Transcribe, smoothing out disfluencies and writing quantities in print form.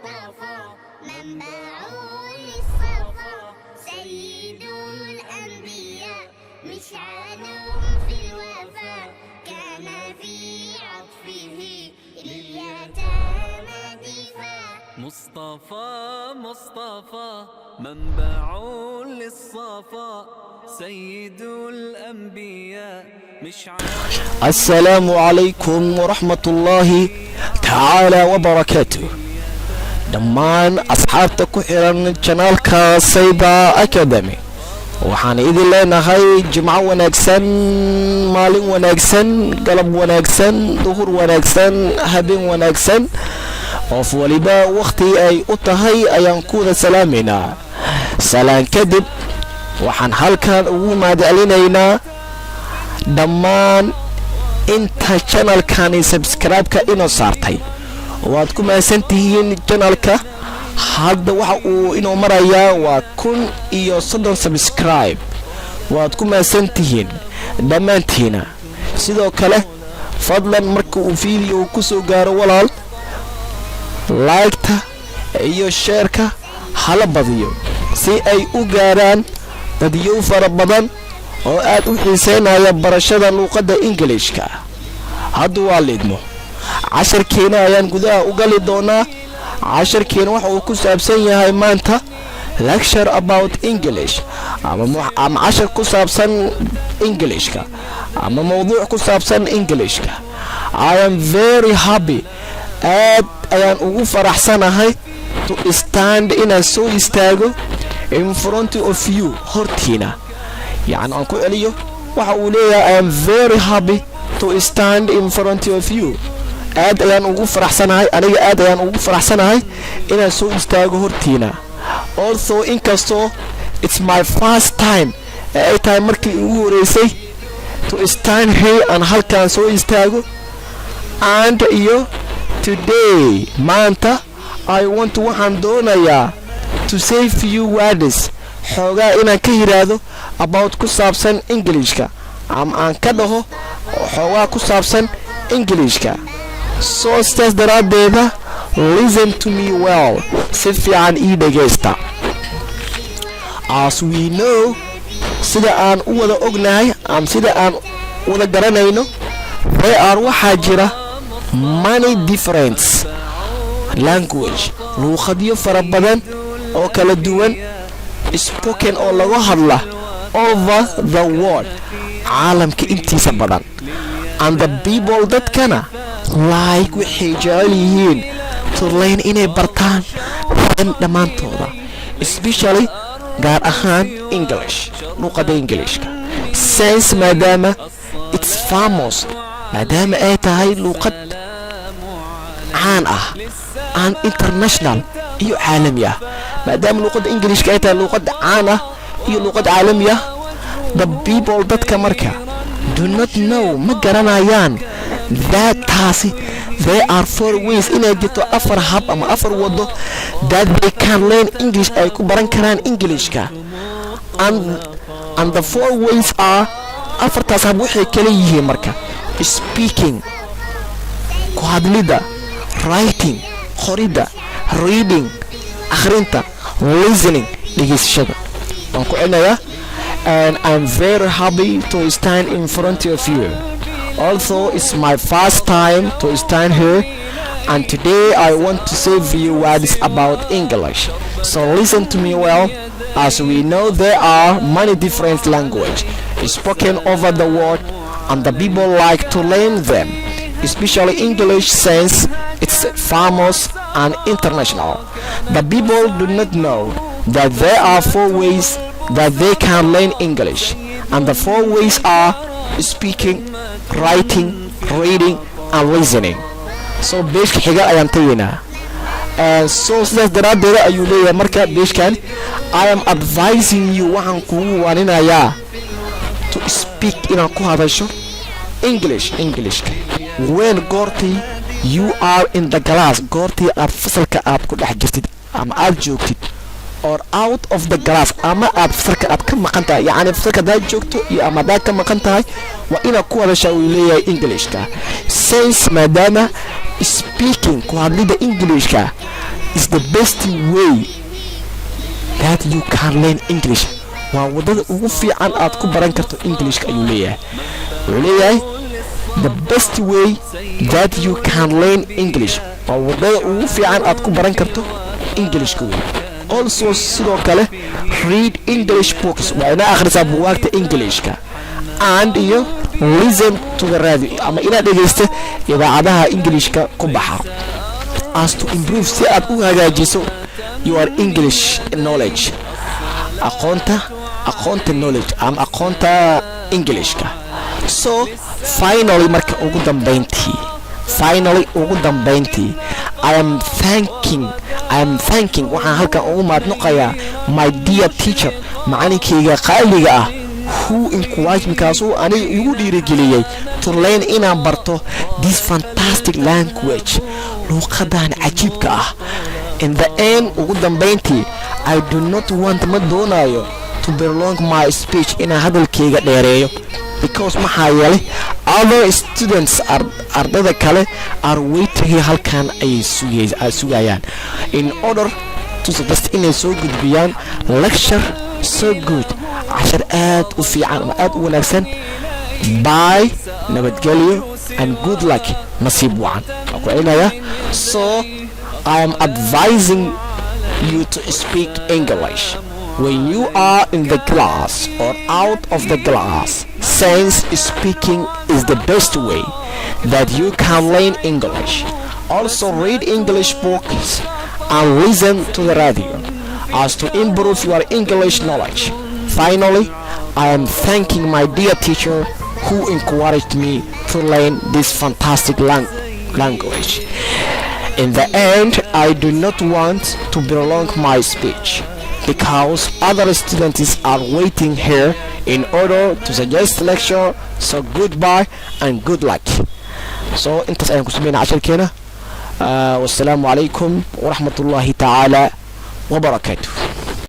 مصطفى منبع للصفا سيد الأنبياء مشعل في الوفا كان في عطفه لليتامى دفاع مصطفى منبع للصفا سيد الأنبياء مشعل. السلام عليكم ورحمة الله تعالى وبركاته. dhammaan asxaabta ku xiran janaalka Sayda Academy waxaan idin leenahay jimco wanaagsan, maalin wanaagsan, galab wanaagsan, duhur wanaagsan, habeen wanaagsan. qof waliba waqti ay u tahay ayaan ku wada salaameynaa. salaan kadib waxaan halkan ugu mahadcelinaynaa dhammaan inta channelkani subscribe-ka inoo saartay. waad ku mahadsantihiin channelka. hadda waxa uu inoo marayaa waa 1030 subscribe. waad ku mahadsantihiin dhammaantiina. sidoo kale fadlan marka uu video ku soo gaaro walaal like-ta iyo share-ka hala badiyo si ay u gaaraan dadyow fara badan oo aad u xiiseynaya barashada luqadda Englishka. hadda waa leedmo casharkeena ayaan gudaha u gali doonaa. casharkeena waxa uu ku saabsan yahay maanta lecture about English ama cashar ku saabsan Englishka ama mowduuc ku saabsan Englishka. I am very happy aad ayaan ugu faraxsanahay to stand inaan soo istaago in front of you hortiina. يعني aan ku celiyo waxa uu leeyahay I am very happy to stand in front of you. aad ayaan ugu faraxsanahay, aniga aad ayaan ugu faraxsanahay inaan soo istaago hortiina. also inkastoo it's my first time ay tahay markii ugu horeysay to stand here aan halkaan soo istaago. and iyo today maanta I want waxaan doonayaa to say few words xoogaa inaan ka yiraahdo about ku saabsan Englishka ama aan ka dhaho xoogaa ku saabsan Englishka. so sidaas daraadeeda listen to me well, si fiican ii dhegaysta. as we know sida aan u wada ognahay ama sida aan wada garanayno there are waxaa jira many different language luqadyo fara badan oo kala duwan spoken oo lagu hadla over the world caalamka intiisa badan. and the people dadkana like waxay jecel yihiin to learn inay bartaan dhammaantooda especially gaar ahaan English luqadda Englishka since maadaama it's famous maadaama ay tahay luqad caan ah and international iyo caalami ah. maadaama luqadda Englishka ay tahay luqad caan ah iyo luqad caalami ah, the people dadka marka do not know ma garanayaan that taasi there are 4 ways inay jirto 4 hab ama 4 wado that they can learn English ay ku baran karaan Englishka. and the 4 ways are afartaas hab waxay kala yihiin marka speaking ku hadlida, writing qorida, reading akhrinta, listening dhegeyshada. waan ku celinayaa and I'm very happy to stand in front of you. also it's my first time to stand here and today I want to say few words about English. so listen to me well. as we know there are many different languages spoken over the world and the people like to learn them especially English since it's famous and international. the people do not know that there are 4 ways that they can learn English and the 4 ways are speaking, writing, reading and listening. so beeshka xiga ayaan tageynaa. so sidaas daraadeeda ayuu leeyahay marka beeshkan I am advising you waxaan kugu waaninayaa to speak inaan ku hadasho Englishka when goortii you are in the class goortii aad fasalka aad ku dhex jirtid ama aad joogtid or out of the class ama aad fasalka aad ka maqan tahay. yacni fasalka hadaad joogto iyo ama hadaad ka maqan tahay waa inaad ku hadashaa uu leeyahay Englishka since maadaama speaking ku hadlida Englishka is the best way that you can learn English. waa wadada ugu fiican aad ku baran karto Englishka ayuu leeyahay. wuxuu leeyahay the best way that you can learn English. waa wadada ugu fiican aad ku baran karto Englishka wey. also sidoo kale read English books. waa ina akhrisaa buugaagta Englishka and iyo listen to the radio ama ina dhegeysta idaacadaha Englishka ku baxa as to improve si aad u hagaajiso your English knowledge. aqoonta knowledge ama aqoonta Englishka. so finally marka ugu dambeyntii I am thanking waxaan halkan ugu mahadnaqayaa my dear teacher macalinkayga qaaliga ah who encouraged me kaasoo aniga igu dhiirigeliyay to learn inaan barto this fantastic language luqadan cajiibka ah. in the end ugu dambeyntii I do not want ma doonayo to prolong my speech inaan hadalkayga dheereeyo because maxaa yeelay other students ardada kale are waiting halkan ay sugayaan in order to suggest inay soo gudbiyaan lecture so good cashar aad u fiican ama aad u wanaagsan. bye nabadgelyo and good luck nasiib wacan ku celinaya. so I am advising you to speak English when you are in the class or out of the class, since speaking is the best way that you can learn English. Also read English books and listen to the radio as to improve your English knowledge. Finally, I am thanking my dear teacher who encouraged me to learn this fantastic language. In the end, I do not want to prolong my speech because other students are waiting here in order to suggest lecture. So goodbye and good luck. So intaas ayaan ku sameynaa casharkeena. Wassalamu alaikum wa rahmatullahi ta'ala wa barakatuh.